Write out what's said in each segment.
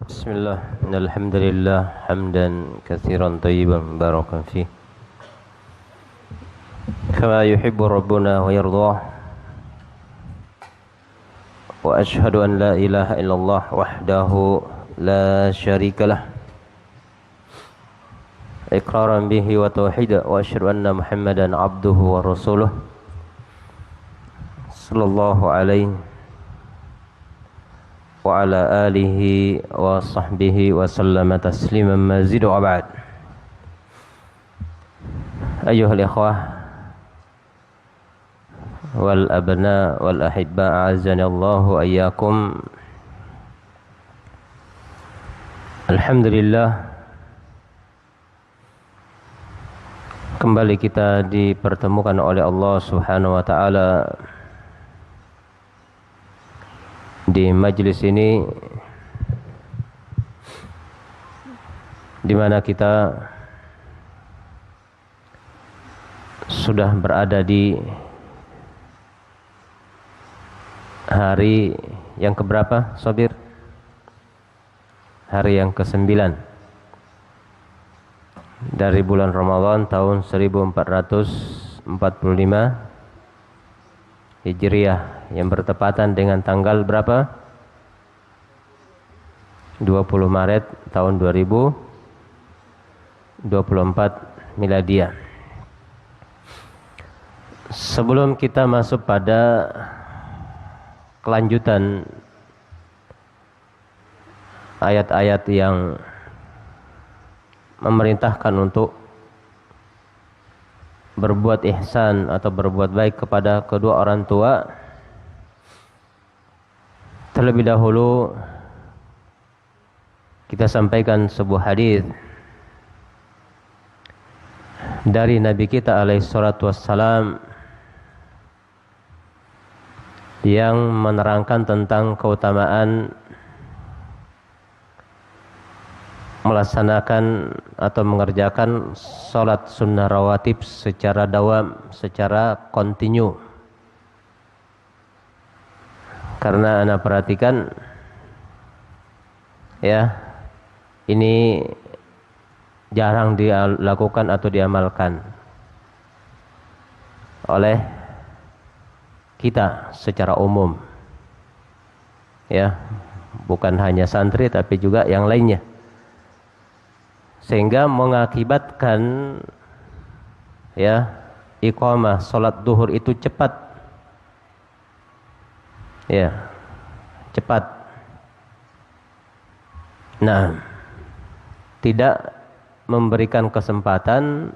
بسم الله إن الحمد لله حمدا كثيرا طيبا مباركا فيه كما يحب ربنا ويرضاه وأشهد أن لا إله إلا الله وحده لا شريك له إقرارا به وتوحيدا وأشهد أن محمدا عبده ورسوله صلى الله عليه وعلى آله وصحبه وسلم تسليما مزيدا وبعد. أيها الإخوة والأبناء والأحباء أعزني الله وإياكم. Alhamdulillah, kembali kita dipertemukan oleh Allah Subhanahu wa taala di majlis ini, di mana kita sudah berada di hari yang keberapa, Sobir? Hari yang ke-9 dari bulan Ramadan tahun 1445 Hijriah, yang bertepatan dengan tanggal berapa? 20 Maret tahun 2024 Miladiah. Sebelum kita masuk pada kelanjutan ayat-ayat yang memerintahkan untuk berbuat ihsan atau berbuat baik kepada kedua orang tua, terlebih dahulu kita sampaikan sebuah hadis dari Nabi kita alaihi salatu wassalam yang menerangkan tentang keutamaan melaksanakan atau mengerjakan sholat sunnah rawatib secara dawam, secara kontinu. Karena Anda perhatikan ya, ini jarang dilakukan atau diamalkan oleh kita secara umum ya, bukan hanya santri tapi juga yang lainnya, sehingga mengakibatkan ya iqamah salat duhur itu cepat ya, cepat. Nah, tidak memberikan kesempatan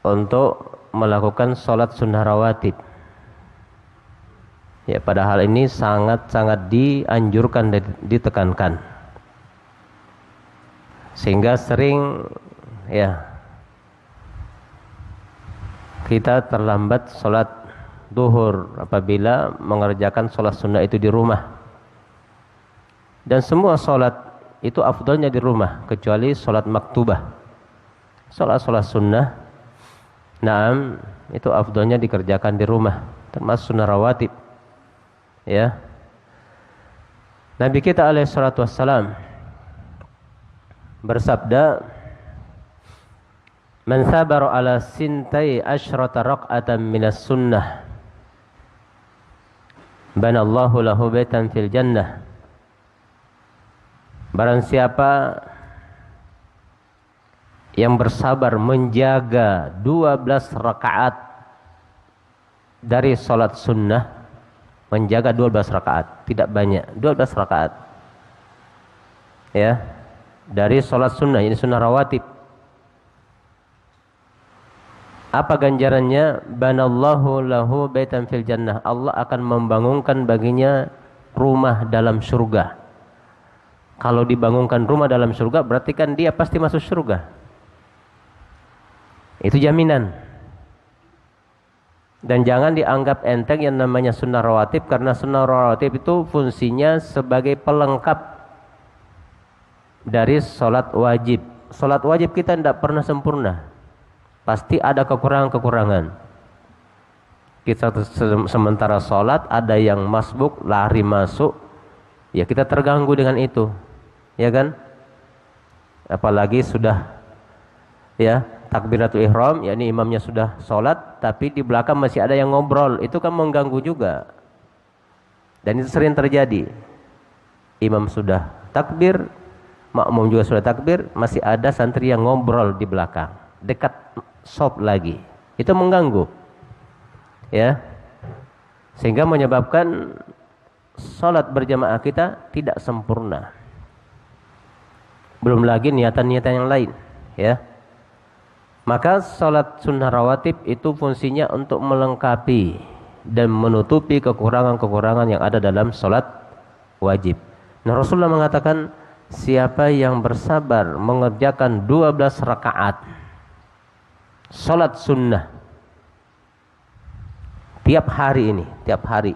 untuk melakukan salat sunnah rawatib ya, padahal ini sangat-sangat dianjurkan dan ditekankan, sehingga sering ya kita terlambat sholat duhur apabila mengerjakan sholat sunnah itu di rumah. Dan semua sholat itu afdalnya di rumah, kecuali sholat maktubah. Sholat sunnah, naam, itu afdalnya dikerjakan di rumah, termasuk sunnah rawatib ya. Nabi kita alaihi salatu wassalam bersabda, "Man sabara ala sintai asyrata raq'atan minas sunnah, banallahu lahu baitan fil jannah." Barang siapa yang bersabar menjaga 12 rakaat dari salat sunnah, menjaga 12 rakaat, tidak banyak, 12 rakaat ya, dari sholat sunnah, ini sunnah rawatib. Apa ganjarannya? Banallahu lahu baitan fil jannah, Allah akan membangunkan baginya rumah dalam surga. Kalau dibangunkan rumah dalam surga, berarti kan dia pasti masuk surga. Itu jaminan. Dan jangan dianggap enteng yang namanya sunnah rawatib, karena sunnah rawatib itu fungsinya sebagai pelengkap dari sholat wajib. Sholat wajib kita tidak pernah sempurna, pasti ada kekurangan-kekurangan. Kita sementara sholat ada yang masbuk, lari masuk, Ya kita terganggu dengan itu, ya kan? Apalagi sudah ya takbiratul ihram, yakni imamnya sudah sholat, tapi di belakang masih ada yang ngobrol, itu kan mengganggu juga. Dan itu sering terjadi. Imam sudah takbir, makmum juga sudah takbir, masih ada santri yang ngobrol di belakang, dekat shop lagi. Itu mengganggu, ya, sehingga menyebabkan sholat berjamaah kita tidak sempurna. Belum lagi niatan-niatan yang lain, ya. Maka sholat sunnah rawatib itu fungsinya untuk melengkapi dan menutupi kekurangan-kekurangan yang ada dalam sholat wajib. Nah, Rasulullah mengatakan, siapa yang bersabar mengerjakan 12 rakaat sholat sunnah tiap hari ini, tiap hari,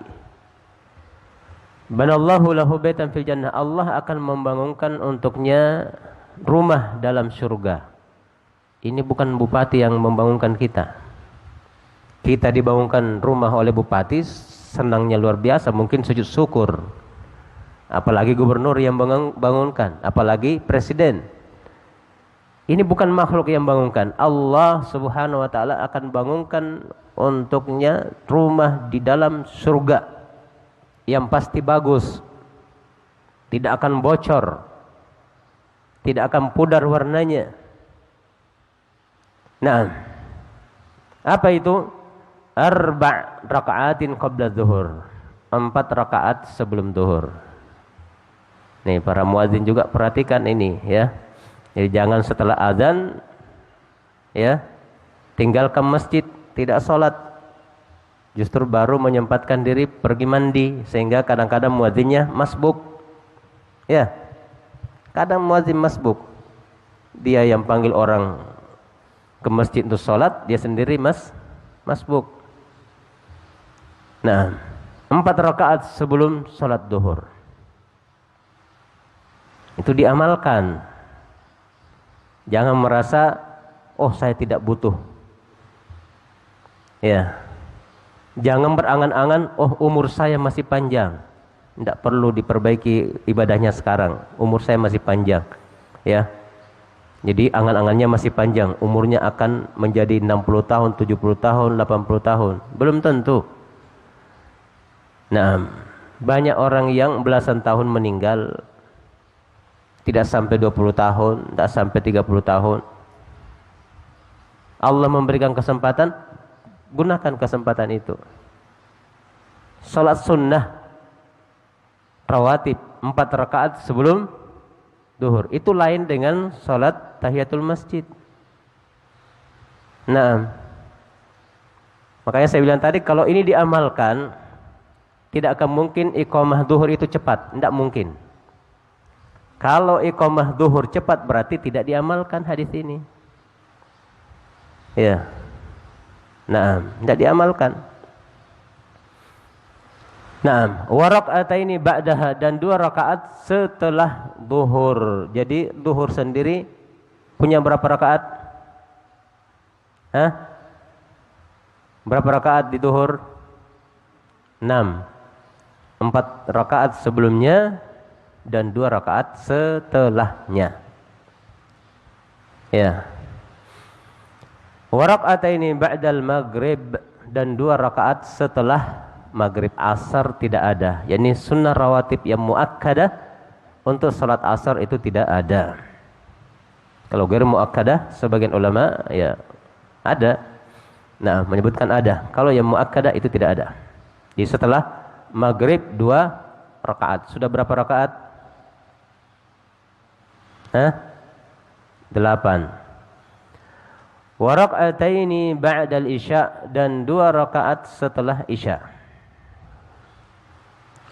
banallahu lahu baitan fil jannah, Allah akan membangunkan untuknya rumah dalam surga. Ini bukan bupati yang membangunkan kita. Kita dibangunkan rumah oleh bupati, senangnya luar biasa, mungkin sujud syukur. Apalagi gubernur yang bangunkan, apalagi presiden. Ini bukan makhluk yang bangunkan. Allah Subhanahu wa taala akan bangunkan untuknya rumah di dalam surga yang pasti bagus. Tidak akan bocor. Tidak akan pudar warnanya. Nah, apa itu? Arba' raka'atin qabla zuhur. 4 rakaat sebelum zuhur. Nih para muadzin juga perhatikan ini, ya. Jadi jangan setelah azan, ya, tinggalkan masjid, tidak sholat, justru baru menyempatkan diri pergi mandi, sehingga kadang-kadang muadzinnya masbuk, ya. Kadang muadzin masbuk, dia yang panggil orang ke masjid untuk sholat, dia sendiri masbuk. Nah, 4 rakaat sebelum sholat duhur itu diamalkan. Jangan merasa, oh saya tidak butuh, ya. Jangan berangan-angan, oh umur saya masih panjang, tidak perlu diperbaiki ibadahnya sekarang, umur saya masih panjang, ya. Jadi angan-angannya masih panjang, umurnya akan menjadi 60 tahun, 70 tahun, 80 tahun. Belum tentu. Nah, banyak orang yang belasan tahun meninggal, tidak sampai 20 tahun, tidak sampai 30 tahun. Allah memberikan kesempatan, gunakan kesempatan itu. Salat sunnah rawatib 4 rakaat sebelum duhur itu lain dengan salat tahiyatul masjid. Nah, makanya saya bilang tadi, kalau ini diamalkan, tidak akan mungkin iqamah duhur itu cepat, tidak mungkin. Kalau iqamah duhur cepat berarti tidak diamalkan hadis ini, ya. Nah, tidak diamalkan. Nah, wa raka'ataini ba'daha, dan 2 rakaat setelah duhur. Jadi duhur sendiri punya berapa rakaat? Hah? Berapa rakaat di duhur? 6. 4 rakaat sebelumnya dan 2 rakaat setelahnya. Ya. Wa raka'ataini ba'dal maghrib, dan 2 rakaat setelah maghrib. Asar tidak ada, yakni sunnah rawatib yang muakkadah untuk salat asar itu tidak ada. Kalau ghair muakkadah, sebagian ulama ya ada, nah menyebutkan ada. Kalau yang muakkadah itu tidak ada. Jadi setelah maghrib 2 rakaat. Sudah berapa rakaat? 8. Wa raka'ataini ba'dal isya, dan 2 rakaat setelah isya.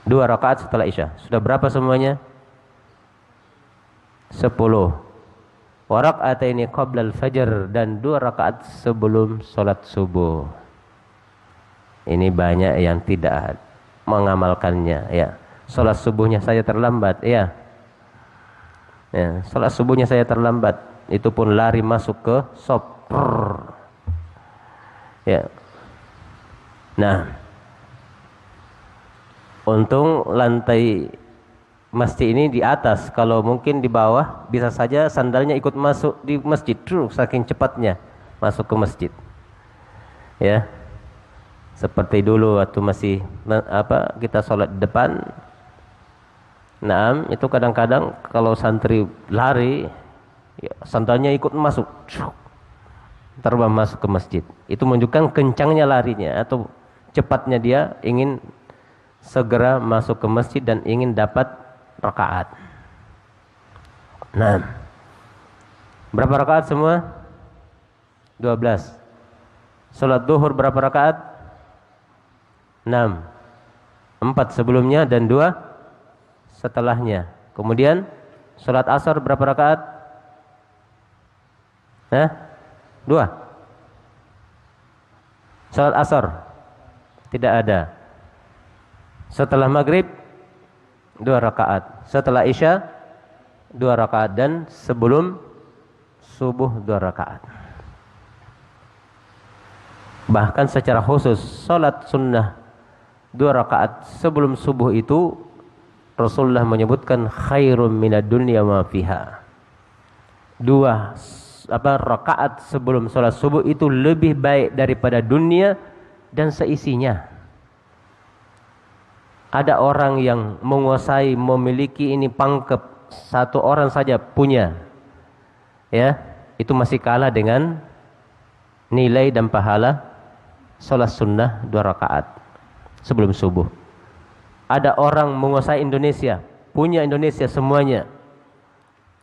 2 rakaat setelah isya. Sudah berapa semuanya? 10. Wa raka'ataini qablal fajr, dan 2 rakaat sebelum salat subuh. Ini banyak yang tidak mengamalkannya, ya. Salat subuhnya saya terlambat, ya. Ya, salat subuhnya saya terlambat, itu pun lari masuk ke shop. Ya. Nah, untung lantai masjid ini di atas, kalau mungkin di bawah bisa saja sandalnya ikut masuk di masjid, saking cepatnya masuk ke masjid. Ya. Seperti dulu waktu masih kita sholat di depan. Naam, itu kadang-kadang kalau santri lari, ya, sandalnya ikut masuk, terbang masuk ke masjid. Itu menunjukkan kencangnya larinya atau cepatnya dia ingin segera masuk ke masjid dan ingin dapat rakaat. Nah, berapa rakaat semua? 12. Salat duhur berapa rakaat? 6. 4 sebelumnya dan 2 setelahnya. Kemudian salat asar berapa rakaat? 2. Salat asar tidak ada. Setelah maghrib 2 rakaat. Setelah isya 2 rakaat dan sebelum subuh 2 rakaat. Bahkan secara khusus salat sunnah 2 rakaat sebelum subuh itu Rasulullah menyebutkan khairum minad dunya ma fiha. 2 rakaat sebelum salat subuh itu lebih baik daripada dunia dan seisinya. Ada orang yang menguasai, memiliki ini pangkep, 1 orang saja punya. Ya, itu masih kalah dengan nilai dan pahala salat sunnah 2 rakaat sebelum subuh. Ada orang menguasai Indonesia, punya Indonesia semuanya,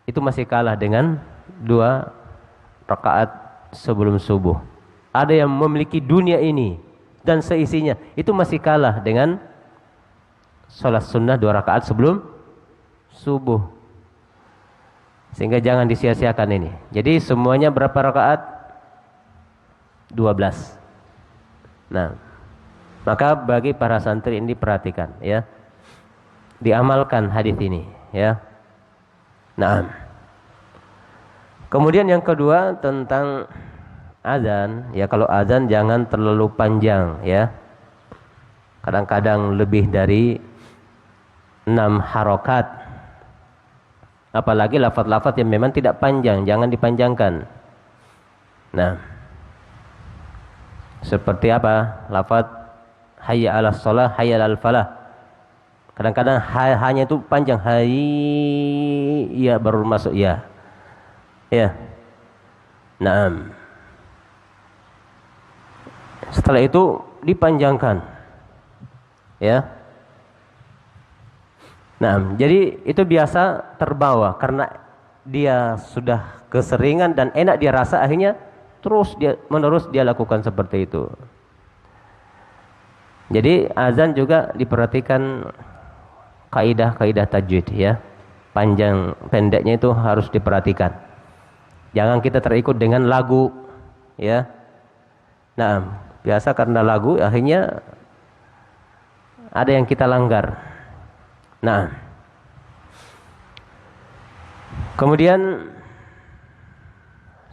itu masih kalah dengan 2 rakaat sebelum subuh. Ada yang memiliki dunia ini dan seisinya, itu masih kalah dengan salat sunnah 2 rakaat sebelum subuh. Sehingga jangan disia-siakan ini. Jadi semuanya berapa rakaat? 12. Nah, maka bagi para santri ini perhatikan, ya, diamalkan hadis ini, ya. Nah, kemudian yang kedua tentang azan, ya, kalau azan jangan terlalu panjang, ya. Kadang-kadang lebih dari 6 harokat, apalagi lafaz-lafaz yang memang tidak panjang, jangan dipanjangkan. Nah, seperti apa? Lafaz hayya 'alas shalah, hayya 'alal falah. Kadang-kadang hanya itu panjang, hayya baru masuk ya. Ya. Naam. Setelah itu dipanjangkan. Ya. Naam, jadi itu biasa terbawa karena dia sudah keseringan dan enak dia rasa, akhirnya menerus dia lakukan seperti itu. Jadi azan juga diperhatikan kaidah-kaidah tajwid, ya. Panjang pendeknya itu harus diperhatikan. Jangan kita terikut dengan lagu, ya. Nah, biasa karena lagu akhirnya ada yang kita langgar. Nah, kemudian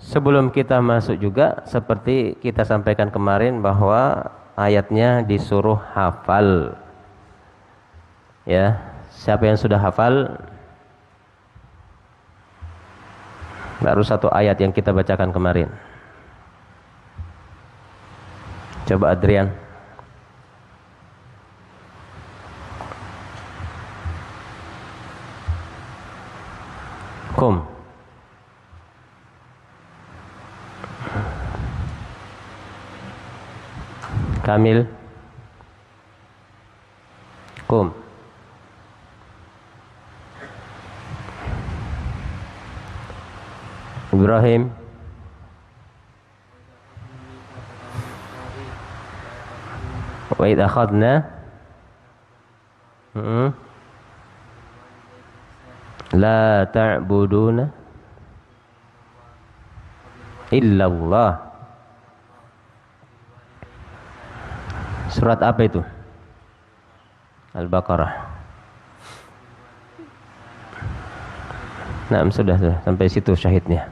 sebelum kita masuk juga seperti kita sampaikan kemarin bahwa ayatnya disuruh hafal. Ya, siapa yang sudah hafal? Baru 1 ayat yang kita bacakan kemarin. Coba Adrian. Kum. Kamil. Kum. Ibrahim. Wa idh akhadna la ta'buduna illallah. Surat apa itu? Al-Baqarah. Nah, sudah sampai situ syahidnya.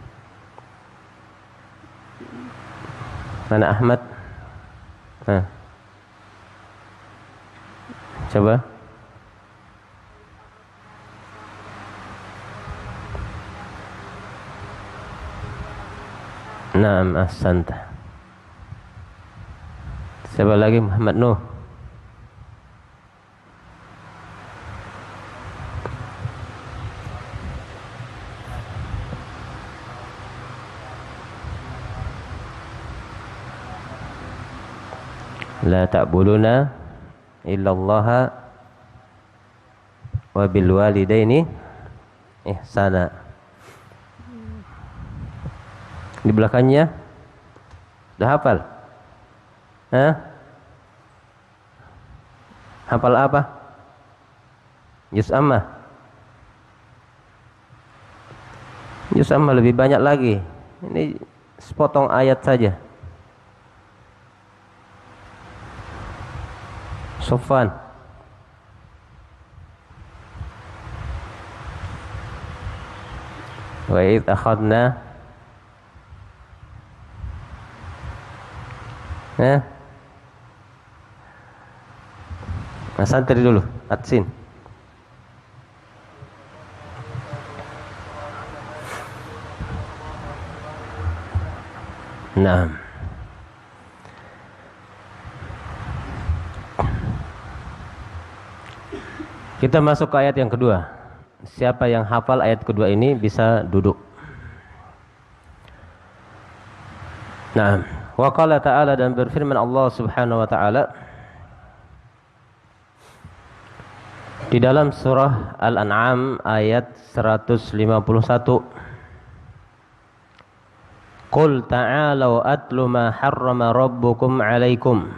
Mana Ahmad? Nah. Coba. Naam, ahsanta. Siapa lagi? Muhammad Nuh. La ta'buduna illallaha wa bil walidaini ihsana. Di belakangnya sudah hafal? Hah? Hafal apa? Juz amma. Juz amma lebih banyak lagi. Ini sepotong ayat saja. Sofwan. Wa id akhadna Nah, santri dulu, Atsin. Nah, kita masuk ke ayat yang kedua. Siapa yang hafal ayat kedua ini bisa duduk. Nah, wa qala ta'ala, dan berfirman Allah Subhanahu wa ta'ala di dalam surah Al-An'am ayat 151. Qul ta'alau atlu ma harrama rabbukum 'alaikum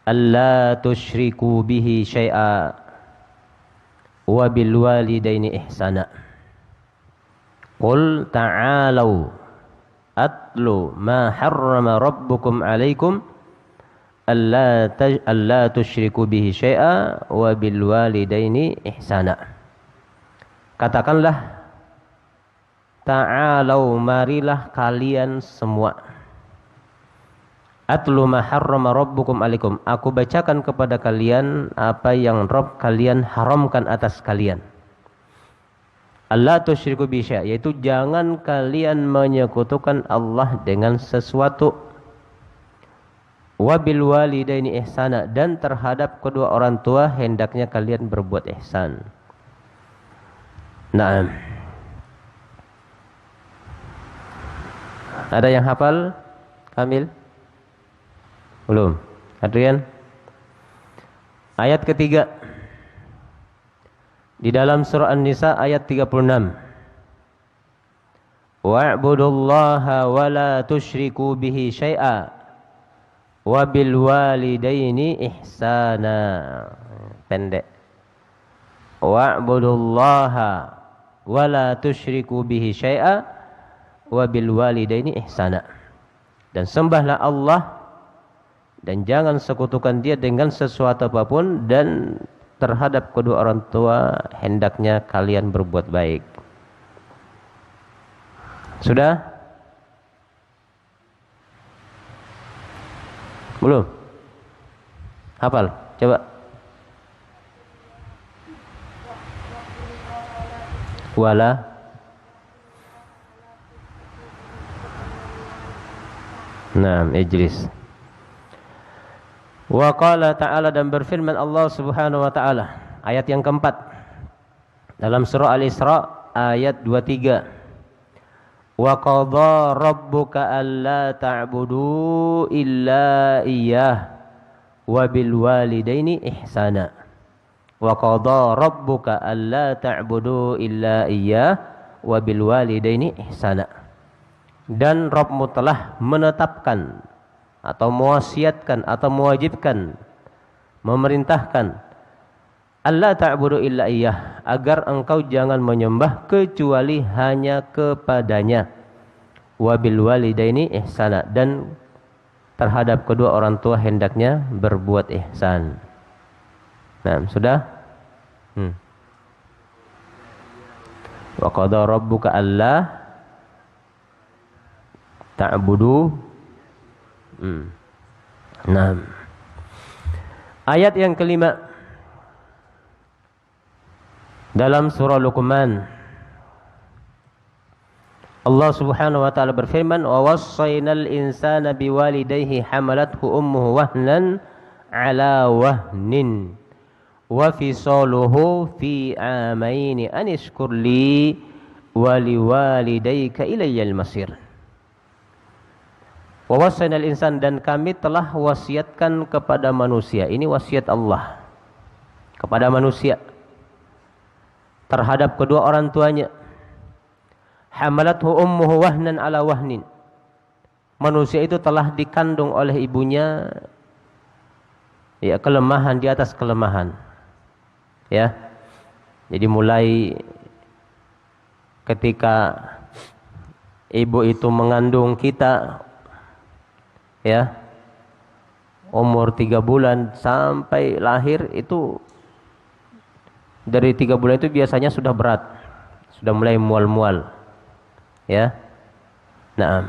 alla tusyriku bihi syai'a wa bil walidaini ihsana. Qul ta'alau atlu ma harrama rabbukum 'alaikum alla tusyriku bihi syai'a wa bil walidaini ihsana. Katakanlah, ta'alau, marilah kalian semua. Atlu ma harrama rabbukum 'alaikum, aku bacakan kepada kalian apa yang Rabb kalian haramkan atas kalian. Alla tusyriku bihi syai'a, yaitu jangan kalian menyekutukan Allah dengan sesuatu. Wabil walidaini ihsana, dan terhadap kedua orang tua hendaknya kalian berbuat ihsan. Naam. Ada yang hafal? Kamil? Belum. Adrian? Ayat ketiga di dalam surah An-Nisa ayat 36. Wa'budullaha wa la tusyriku bihi syai'a wabil walidaini ihsana. Pendek. Wa'budullaha wa la tusyriku bihi syai'a wabil walidaini ihsana. Dan sembahlah Allah dan jangan sekutukan Dia dengan sesuatu apapun, dan terhadap kedua orang tua hendaknya kalian berbuat baik. Sudah? Belum? Hafal? Coba. Wala. Naam, ijlis. Wa qala ta'ala, dan berfirman Allah Subhanahu wa ta'ala, ayat yang keempat dalam surah Al-Isra ayat 23. Wa qadha rabbuka alla ta'budu illa iyyah wa bil walidaini ihsana. Wa qadha rabbuka alla ta'budu illa iyyah wa bil walidaini ihsana. Dan Rabbmu telah menetapkan atau mewasiatkan atau mewajibkan, memerintahkan, alla ta'budu illa iyyah, agar engkau jangan menyembah kecuali hanya kepadanya. Wabil walidaini ihsana, dan terhadap kedua orang tua hendaknya berbuat ihsan. Nah, sudah? Wa qadha rabbuka alla ta'budu. Nah, ayat yang kelima dalam surah Luqman Allah Subhanahu wa taala berfirman, "Wa wassaynal insana biwalidayhi hamalathu ummuhu wahnan 'ala wahnin wa fisaluhu fi 'amaini an ishkur li wa liwalidayka ilayyal masir." Wa wassaynal insan, dan kami telah wasiatkan kepada manusia. Ini wasiat Allah kepada manusia terhadap kedua orang tuanya. Hamalathu ummuhu wahnan ala wahnin. Manusia itu telah dikandung oleh ibunya, ya, kelemahan di atas kelemahan. Ya. Jadi mulai ketika ibu itu mengandung kita, ya, umur 3 bulan sampai lahir itu, dari 3 bulan itu biasanya sudah berat, sudah mulai mual-mual. Ya, nah,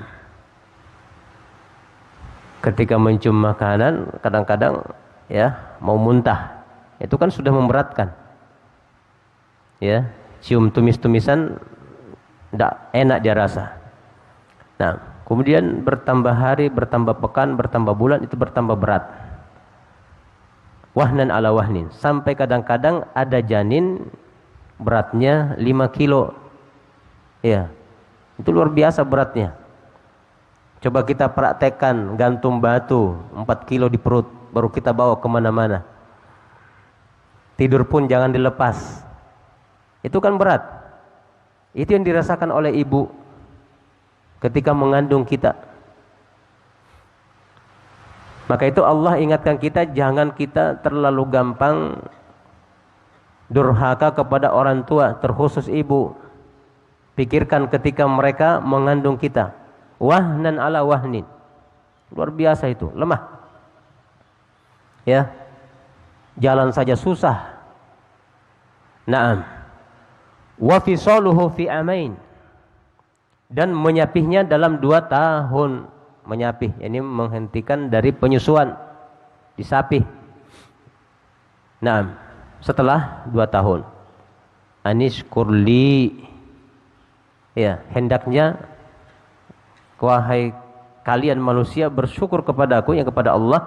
ketika mencium makanan kadang-kadang ya mau muntah, itu kan sudah memberatkan. Ya, cium tumis-tumisan tidak enak dia rasa. Nah, kemudian bertambah hari, bertambah pekan, bertambah bulan, itu bertambah berat. Wahnan ala wahnin, sampai kadang-kadang ada janin beratnya 5 kilo. Ya. Itu luar biasa beratnya. Coba kita praktekkan gantung batu 4 kilo di perut, baru kita bawa kemana-mana. Tidur pun jangan dilepas. Itu kan berat. Itu yang dirasakan oleh ibu ketika mengandung kita. Maka itu Allah ingatkan kita, jangan kita terlalu gampang durhaka kepada orang tua, terkhusus ibu. Pikirkan ketika mereka mengandung kita. Wahnan ala wahnin. Luar biasa itu, lemah. Ya. Jalan saja susah. Naam. Wa fisaluhu fi amain. Dan menyapihnya dalam 2 tahun. Menyapih, ini menghentikan dari penyusuan. Disapih. Naam. Setelah 2 tahun. Anishkurli. Ya, hendaknya wahai kalian manusia bersyukur kepada aku, yang kepada Allah,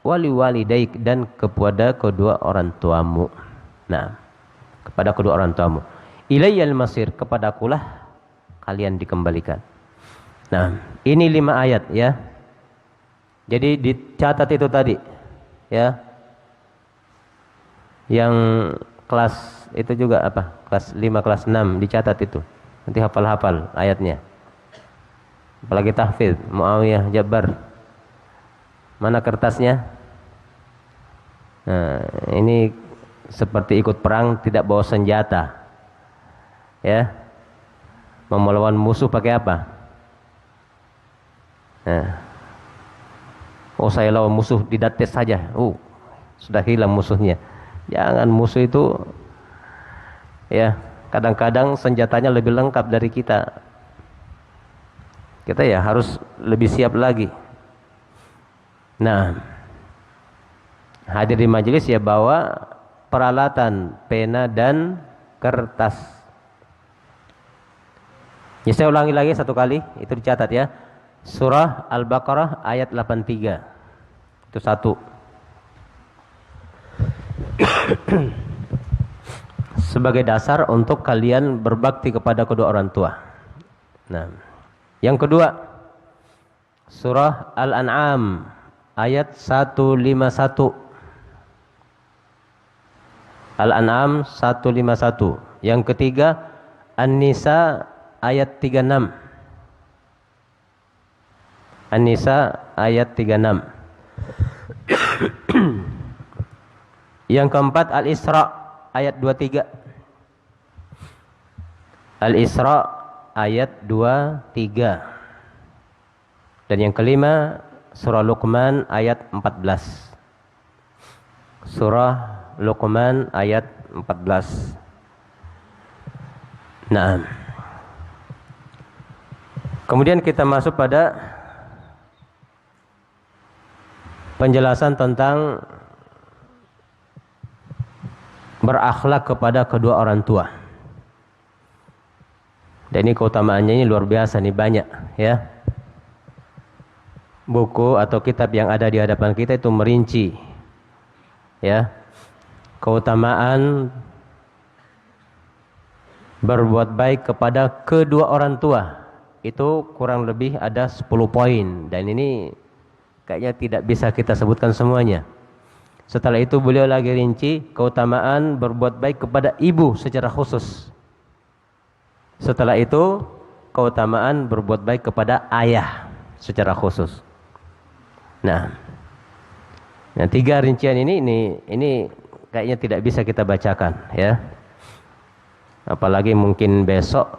wali walidaik, dan kepada kedua orang tuamu. Nah, kepada kedua orang tuamu. Ilayyal masir, kepadakulah kalian dikembalikan. Nah, ini 5 ayat ya. Jadi dicatat itu tadi ya. Yang kelas itu juga apa? Kelas 5, kelas 6 dicatat itu. Nanti hafal-hafal ayatnya. Apalagi tahfidz, Muawiyah, Jabbar. Mana kertasnya? Nah, ini seperti ikut perang tidak bawa senjata. Ya. Mau melawan musuh pakai apa? Nah. Oh, saya lawan musuh didates saja. Sudah hilang musuhnya. Jangan, musuh itu ya kadang-kadang senjatanya lebih lengkap dari kita. Kita ya harus lebih siap lagi. Nah, hadir di majelis ya bawa peralatan pena dan kertas. Ya, saya ulangi lagi 1 kali, itu dicatat ya. Surah Al-Baqarah ayat 83. Itu 1. Sebagai dasar untuk kalian berbakti kepada kedua orang tua. Nah, yang kedua, surah Al-An'am ayat 151. Al-An'am 151. Yang ketiga, An-Nisa ayat 36. An-Nisa ayat 36. Yang keempat, Al-Isra ayat 23. Al-Isra ayat 23. Dan yang kelima, surah Luqman ayat 14. Surah Luqman ayat 14. Nah, kemudian kita masuk pada penjelasan tentang berakhlak kepada kedua orang tua. Dan ini keutamaannya ini luar biasa nih, banyak ya. Buku atau kitab yang ada di hadapan kita itu merinci ya keutamaan berbuat baik kepada kedua orang tua. Itu kurang lebih ada 10 poin, dan ini kayaknya tidak bisa kita sebutkan semuanya. Setelah itu beliau lagi rinci keutamaan berbuat baik kepada ibu secara khusus. Setelah itu keutamaan berbuat baik kepada ayah secara khusus. Nah, 3 rincian ini kayaknya tidak bisa kita bacakan ya. Apalagi mungkin besok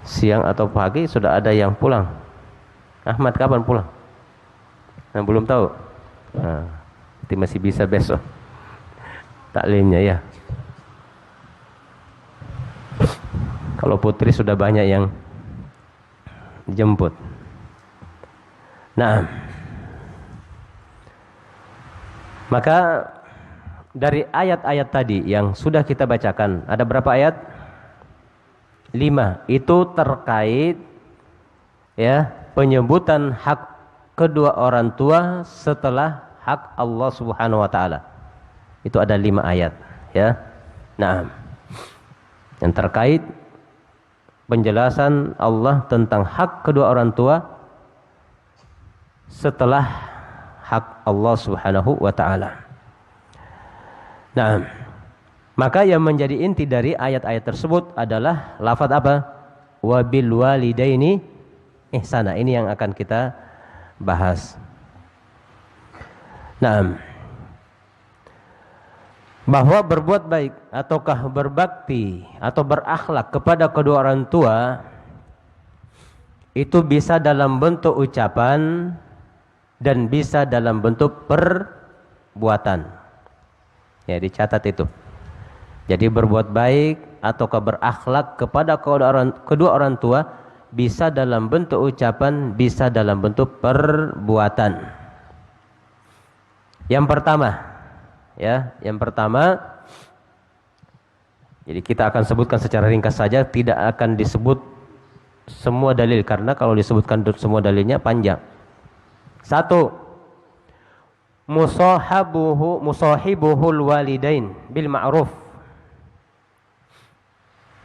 siang atau pagi sudah ada yang pulang. Ahmad kapan pulang? Nah, belum tahu. Nah, nanti masih bisa besok taklimnya ya. Kalau Putri sudah banyak yang jemput. Nah, maka dari ayat-ayat tadi yang sudah kita bacakan, ada berapa ayat? 5. Itu terkait ya penyebutan hak kedua orang tua setelah hak Allah Subhanahu wa taala. Itu ada 5 ayat ya. Nah, yang terkait penjelasan Allah tentang hak kedua orang tua setelah hak Allah Subhanahu wa taala. Nah, maka yang menjadi inti dari ayat-ayat tersebut adalah lafaz apa? Wabil walidaini ihsana. Ini yang akan kita bahas. Nah, bahwa berbuat baik ataukah berbakti atau berakhlak kepada kedua orang tua itu bisa dalam bentuk ucapan dan bisa dalam bentuk perbuatan. Ya, dicatat itu. Jadi berbuat baik ataukah berakhlak kepada kedua orang tua bisa dalam bentuk ucapan, bisa dalam bentuk perbuatan. Yang pertama, jadi kita akan sebutkan secara ringkas saja, tidak akan disebut semua dalil karena kalau disebutkan semua dalilnya panjang. 1. Musahibuhul walidain bil ma'ruf.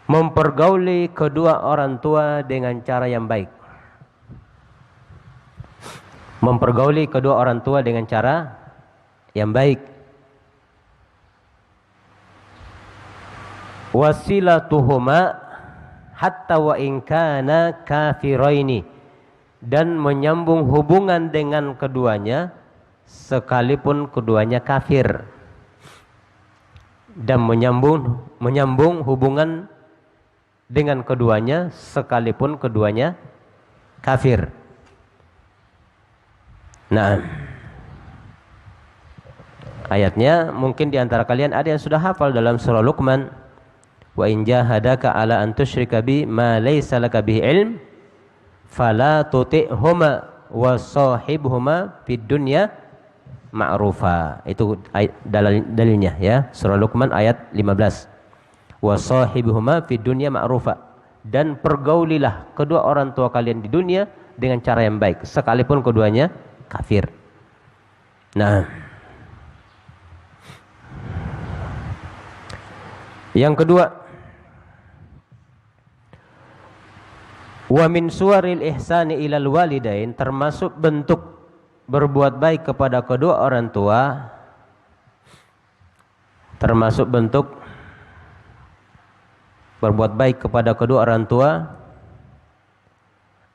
Mempergauli kedua orang tua dengan cara yang baik. Mempergauli kedua orang tua dengan cara yang baik. Wasilatuhuma hatta wa in kana kafiraini, dan menyambung hubungan dengan keduanya sekalipun keduanya kafir, dan menyambung hubungan dengan keduanya sekalipun keduanya kafir. Nah, ayatnya mungkin di antara kalian ada yang sudah hafal dalam surah Luqman. Wa in jahadaka ala an tusyrika bi ma laysa laka bihi ilm fala tuti'huma wa sahibhuma fid dunya ma'rufa. Itu dalilnya ya, surah Luqman ayat 15. Wa sahibhuma fid dunya ma'rufa, dan pergaulilah kedua orang tua kalian di dunia dengan cara yang baik sekalipun keduanya kafir. Nah, yang kedua, wa min suwaril ihsani ilal walidain, termasuk bentuk berbuat baik kepada kedua orang tua, termasuk bentuk berbuat baik kepada kedua orang tua,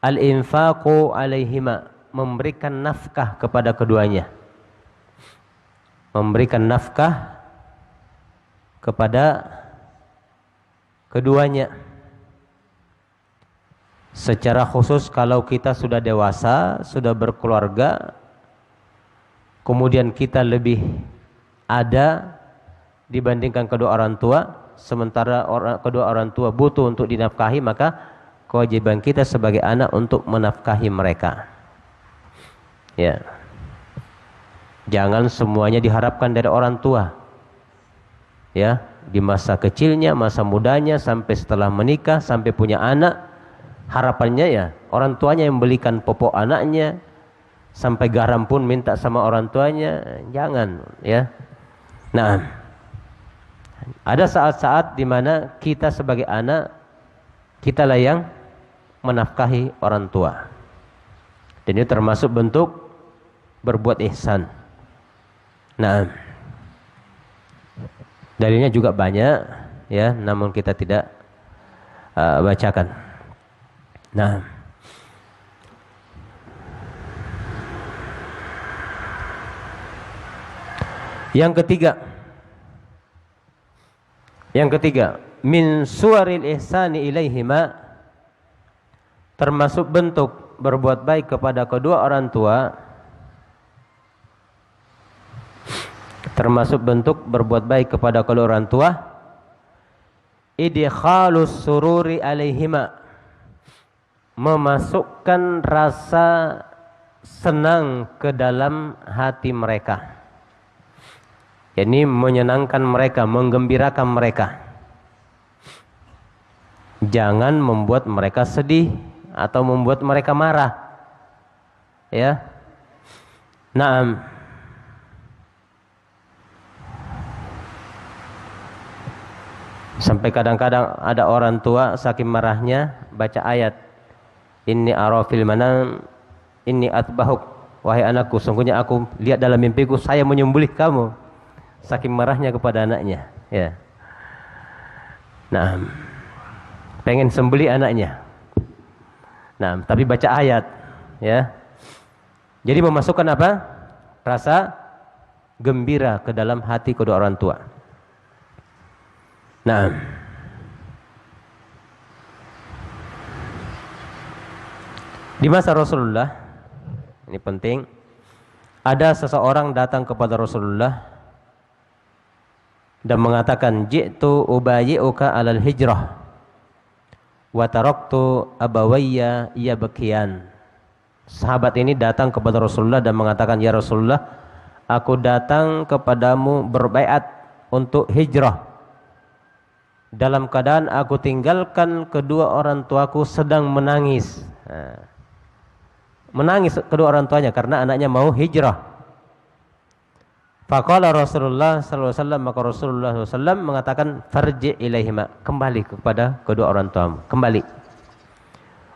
al-infaqu alaihima, memberikan nafkah kepada keduanya. Memberikan nafkah kepada keduanya. Secara khusus kalau kita sudah dewasa, sudah berkeluarga, kemudian kita lebih ada dibandingkan kedua orang tua, sementara kedua orang tua butuh untuk dinafkahi, maka kewajiban kita sebagai anak untuk menafkahi mereka. Ya. Jangan semuanya diharapkan dari orang tua. Ya, di masa kecilnya, masa mudanya, sampai setelah menikah, sampai punya anak. Harapannya ya orang tuanya yang belikan popok anaknya, sampai garam pun minta sama orang tuanya. Jangan ya. Nah, ada saat-saat di mana kita sebagai anak, kitalah yang menafkahi orang tua. Dan itu termasuk bentuk berbuat ihsan. Nah, dalilnya juga banyak ya, namun kita tidak bacakan. Nah, yang ketiga, min suwaril ihsani ilaihima, termasuk bentuk berbuat baik kepada kedua orang tua, termasuk bentuk berbuat baik kepada kedua orang tua, idkhalus sururi alaihima, memasukkan rasa senang ke dalam hati mereka, yakni menyenangkan mereka, menggembirakan mereka. Jangan membuat mereka sedih atau membuat mereka marah. Ya. Naam. Sampai kadang-kadang ada orang tua saking marahnya baca ayat, inni ara fil manam inni atbahuk, wahai anakku, sungguhnya aku lihat dalam mimpiku saya menyembelih kamu. Saking marahnya kepada anaknya, ya. Nah, pengen sembelih anaknya. Nah, tapi baca ayat, ya. Jadi memasukkan apa? Rasa gembira ke dalam hati kedua orang tua. Nah, di masa Rasulullah, ini penting, ada seseorang datang kepada Rasulullah dan mengatakan, ji'tu ubayyi'uka 'alal hijrah wa taraktu abawayya yabkiyan. Sahabat ini datang kepada Rasulullah dan mengatakan, ya Rasulullah, aku datang kepadamu berbaiat untuk hijrah, dalam keadaan aku tinggalkan kedua orang tuaku sedang menangis. Menangis kedua orang tuanya karena anaknya mau hijrah. Faqala Rasulullah sallallahu alaihi wasallam, maka Rasulullah sallallahu alaihi wasallam mengatakan, farji ilaihima, kembali kepada kedua orang tuamu, kembali.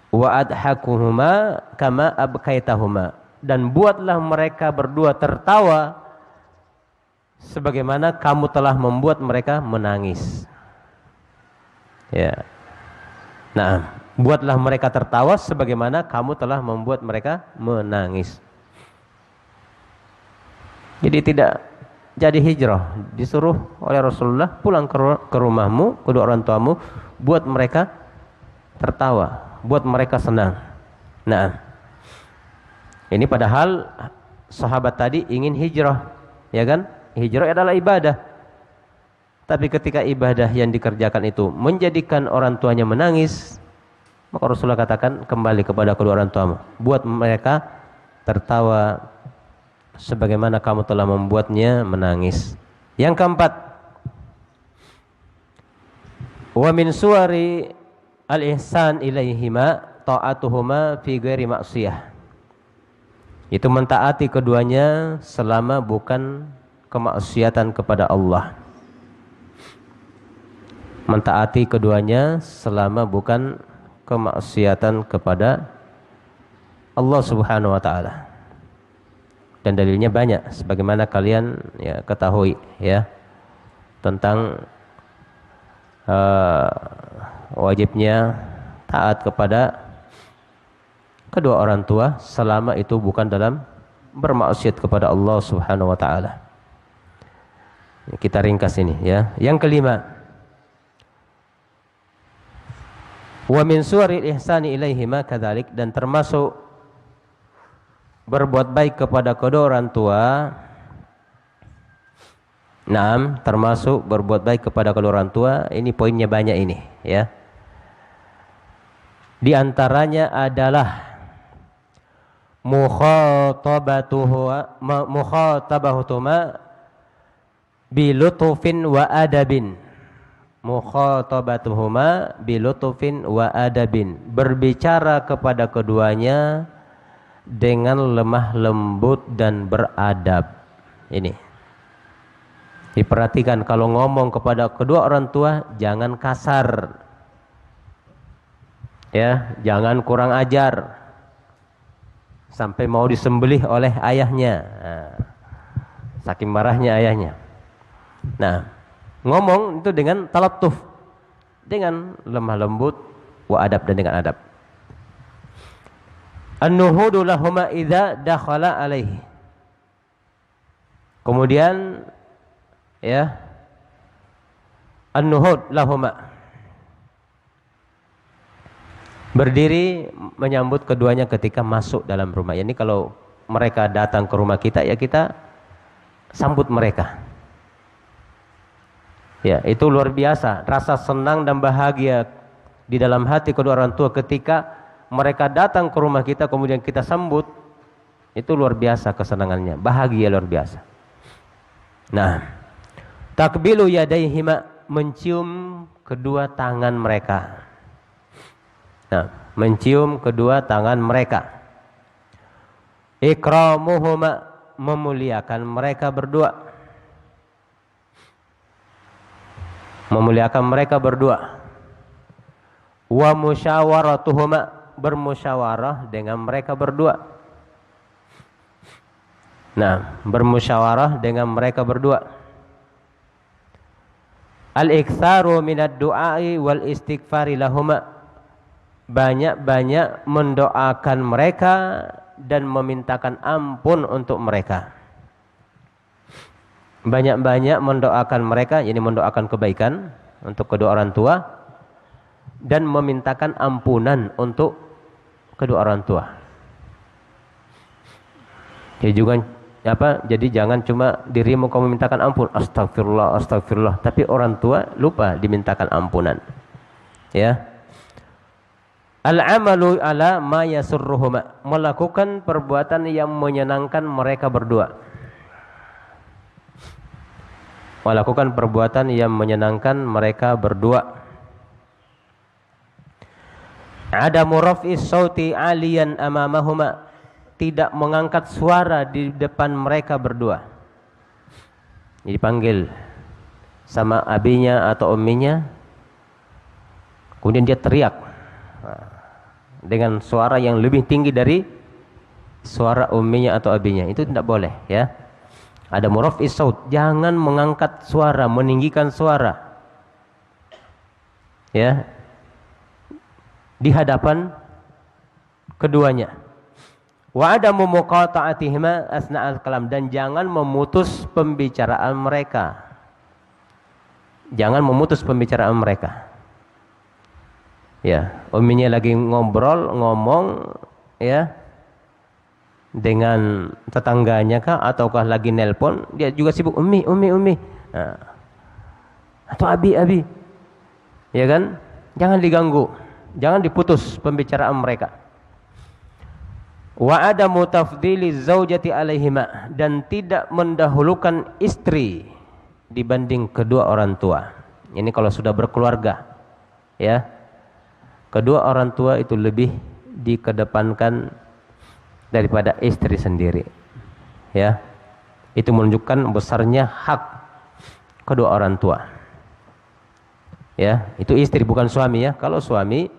Wa adhakuhuma kama abkaitahuma, dan buatlah mereka berdua tertawa sebagaimana kamu telah membuat mereka menangis. Ya. Nah, buatlah mereka tertawa sebagaimana kamu telah membuat mereka menangis. Jadi tidak jadi hijrah, disuruh oleh Rasulullah pulang ke rumahmu, kedua orang tuamu, buat mereka tertawa, buat mereka senang. Nah, ini padahal sahabat tadi ingin hijrah, ya kan? Hijrah adalah ibadah. Tapi ketika ibadah yang dikerjakan itu menjadikan orang tuanya menangis, maka Rasulullah katakan, kembali kepada kedua orang tuamu, buat mereka tertawa sebagaimana kamu telah membuatnya menangis. Yang keempat, wa min suwari al-ihsan ilaihima ta'atuhuma fi ghairi maksiyah. Itu mentaati keduanya selama bukan kemaksiatan kepada Allah. Mentaati keduanya selama bukan kemaksiatan kepada Allah Subhanahu wa taala. Dan dalilnya banyak sebagaimana kalian ya ketahui ya tentang wajibnya taat kepada kedua orang tua selama itu bukan dalam bermaksiat kepada Allah Subhanahu wa taala. Kita ringkas ini ya. Yang kelima, wa min suwaril ihsani ilaihima kadzalik, dan termasuk berbuat baik kepada kedua orang tua. Naam, termasuk berbuat baik kepada kedua orang tua. Ini poinnya banyak ini ya. Di antaranya adalah mukhatabahuma bilutufin wa adabin. mukhatabatuhuma bilutufin wa adabin, berbicara kepada keduanya dengan lemah lembut dan beradab. Ini diperhatikan, kalau ngomong kepada kedua orang tua jangan kasar, ya, jangan kurang ajar sampai mau disembelih oleh ayahnya. Nah, saking marahnya ayahnya. Nah, ngomong itu dengan talattuf, dengan lemah lembut, wa adab, dan dengan adab. An-nuhudu lahuma idza dakhala alaihi. Kemudian ya, an-nuhud lahuma, berdiri menyambut keduanya ketika masuk dalam rumah. Ini kalau mereka datang ke rumah kita, ya kita sambut mereka. Ya, itu luar biasa, rasa senang dan bahagia di dalam hati kedua orang tua ketika mereka datang ke rumah kita kemudian kita sambut. Itu luar biasa kesenangannya, bahagia luar biasa. Nah, takbilu yadaihima, mencium kedua tangan mereka. Nah, mencium kedua tangan mereka. Ikramuhuma, memuliakan mereka berdua. Memuliakan mereka berdua. Wa musyawaratuhuma, bermusyawarah dengan mereka berdua. Nah, bermusyawarah dengan mereka berdua. Al-iktsaru minad du'ai wal istighfari lahuma, banyak-banyak mendoakan mereka dan memintakan ampun untuk mereka. Banyak-banyak mendoakan mereka, ini mendoakan kebaikan untuk kedua orang tua dan memintakan ampunan untuk kedua orang tua. Jadi juga jadi jangan cuma dirimu kamu mintakan ampun, astagfirullah, astagfirullah, tapi orang tua lupa dimintakan ampunan. Ya. Al-amalu ala ma yasurruhuma, melakukan perbuatan yang menyenangkan mereka berdua. Melakukan perbuatan yang menyenangkan mereka berdua. Adamu raf'is sauti aliyan amamahuma, tidak mengangkat suara di depan mereka berdua. Dipanggil sama abinya atau umminya, kemudian dia teriak dengan suara yang lebih tinggi dari suara umminya atau abinya, itu tidak boleh, ya. Ada muraf'is saut, jangan mengangkat suara, meninggikan suara, ya, di hadapan keduanya. Wa adamu muqata'atihima asna'al kalam, dan jangan memutus pembicaraan mereka. Jangan memutus pembicaraan mereka. Ya, umminya lagi ngomong, ya, dengan tetangganya kah ataukah lagi nelpon, dia juga sibuk ummi. Nah, atau abi. Ya kan? Jangan diganggu, jangan diputus pembicaraan mereka. Wa adamu tafdhili zaujati alaihima, dan tidak mendahulukan istri dibanding kedua orang tua. Ini kalau sudah berkeluarga, ya. Kedua orang tua itu lebih dikedepankan daripada istri sendiri, ya. Itu menunjukkan besarnya hak kedua orang tua, ya. Itu istri, bukan suami, ya. Kalau suami,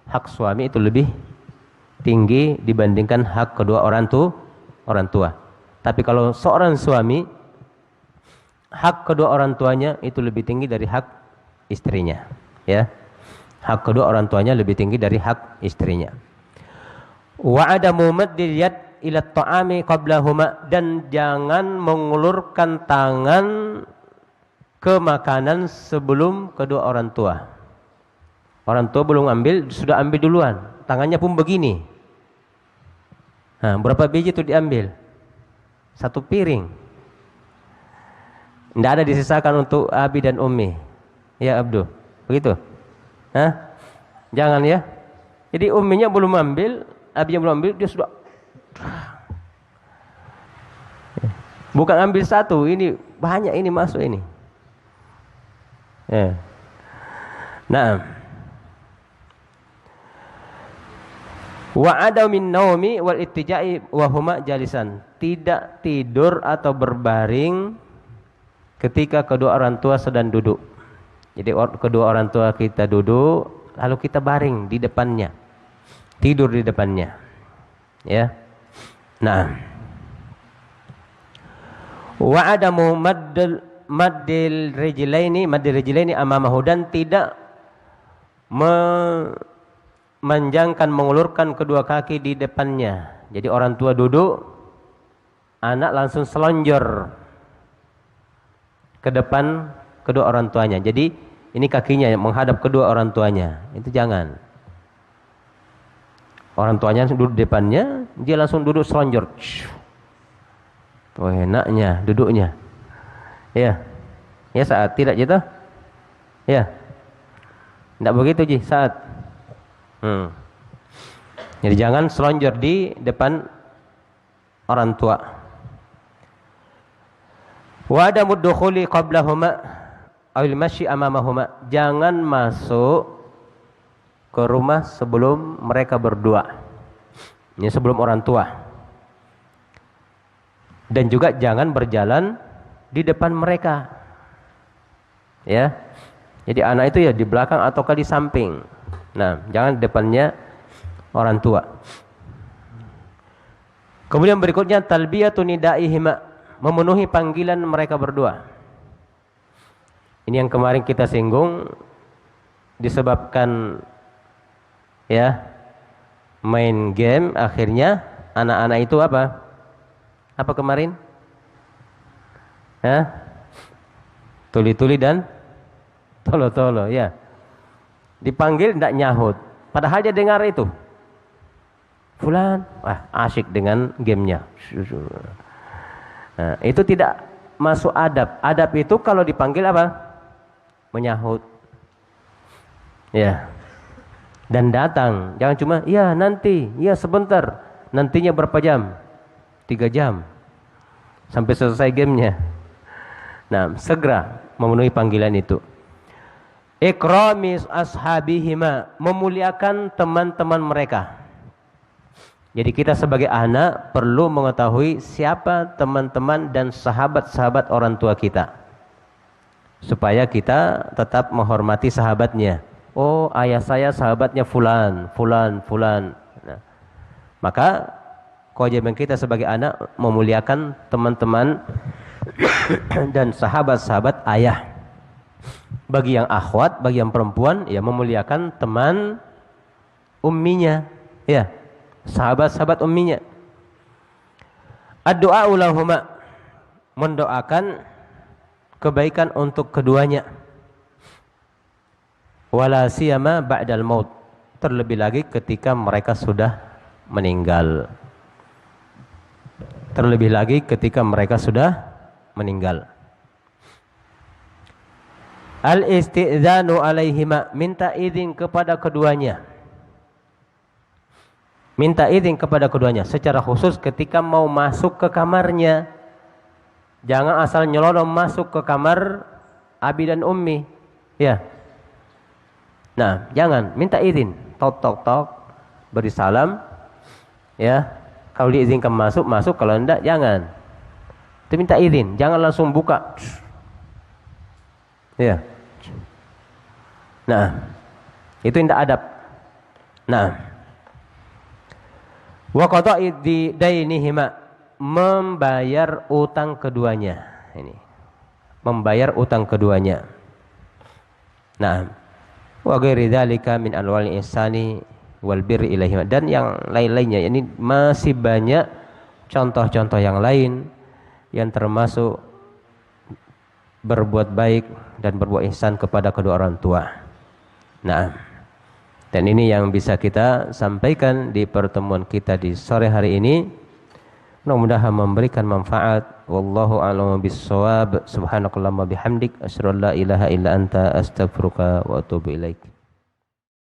hak suami itu lebih tinggi dibandingkan hak kedua orang tua. Tapi kalau seorang suami, hak kedua orang tuanya itu lebih tinggi dari hak istrinya, ya. Hak kedua orang tuanya lebih tinggi dari hak istrinya. Wa adamu maddil yad ila ta'ami qablahuma, dan jangan mengulurkan tangan ke makanan sebelum kedua orang tua. Orang tua belum ambil, sudah ambil duluan, tangannya pun begini. Nah, berapa biji itu diambil? 1 piring. Tidak ada disisakan untuk abi dan ummi. Ya Abdul, begitu? Hah? Jangan, ya. Jadi umminya belum ambil, abinya belum ambil, dia sudah. Bukan ambil 1, ini banyak ini masuk ini. Nah, wa adamin naumi wal ittija'i wa huma jalisan. Tidak tidur atau berbaring ketika kedua orang tua sedang duduk. Jadi kedua orang tua kita duduk, lalu kita baring di depannya, tidur di depannya, ya. Nah, wa adamu maddil rijlaini amamahu, dan tidak memanjangkan, mengulurkan kedua kaki di depannya. Jadi orang tua duduk, anak langsung selonjor ke depan kedua orang tuanya. Jadi ini kakinya menghadap kedua orang tuanya. Itu jangan. Orang tuanya duduk di depannya, dia langsung duduk selonjor. Oh, enaknya duduknya. Ya. Ya saat tidak gitu? Ya. Tidak begitu Ji, saat. Jadi jangan selonjor di depan orang tua. Wa adamu dukhuli qablahuma awil masyi amamahuma. Jangan masuk ke rumah sebelum mereka berdua. Ini sebelum orang tua. Dan juga jangan berjalan di depan mereka. Ya. Jadi anak itu ya di belakang ataukah di samping. Nah, jangan di depannya orang tua. Kemudian berikutnya talbiyatu nidaihima, memenuhi panggilan mereka berdua. Ini yang kemarin kita singgung, disebabkan ya main game, akhirnya anak-anak itu apa? Apa kemarin? Tuli-tuli dan tolo-tolo, ya. Dipanggil tidak nyahut, padahal dia dengar itu. Fulan, asyik dengan gamenya. Nah, itu tidak masuk adab. Adab itu kalau dipanggil apa? Menyahut. Ya. Dan datang. Jangan cuma, ya nanti, ya sebentar. Nantinya berapa jam? 3 jam. Sampai selesai gamenya. Nah, segera memenuhi panggilan itu. Ikramis ashabihima, memuliakan teman-teman mereka. Jadi kita sebagai anak perlu mengetahui siapa teman-teman dan sahabat-sahabat orang tua kita, supaya kita tetap menghormati sahabatnya. Oh, ayah saya sahabatnya fulan. Nah, maka kewajiban kita sebagai anak memuliakan teman-teman dan sahabat-sahabat ayah. Bagi yang akhwat, bagi yang perempuan, ya memuliakan teman umminya, ya. Sahabat-sahabat umminya. Ad-du'a lahuma, mendoakan kebaikan untuk keduanya. Wala siyama ba'dal maut, terlebih lagi ketika mereka sudah meninggal. Terlebih lagi ketika mereka sudah meninggal. Al-isti'dzanu alaihima, minta izin kepada keduanya. Minta izin kepada keduanya secara khusus ketika mau masuk ke kamarnya. Jangan asal nyelonong masuk ke kamar abi dan ummi, ya. Nah, jangan, minta izin. Tok, beri salam, ya. Kalau diizinkan masuk, kalau enggak jangan. Itu minta izin, jangan langsung buka. Ya. Nah, itu tidak adab. Nah, wa qada'i dainihima, membayar utang keduanya. Ini membayar utang keduanya. Nah, wa ghairi dzalika min anwal ihsani wal birri ilaihima, dan yang lain-lainnya. Ini masih banyak contoh-contoh yang lain yang termasuk berbuat baik dan berbuat ihsan kepada kedua orang tua. Nah, dan ini yang bisa kita sampaikan di pertemuan kita di sore hari ini. Mudah-mudahan memberikan manfaat. Wallahu a'lamu bis-shawab. Subhanakallahumma bihamdik, asyhadu an la ilaha illa anta, astaghfiruka wa atubu ilaik.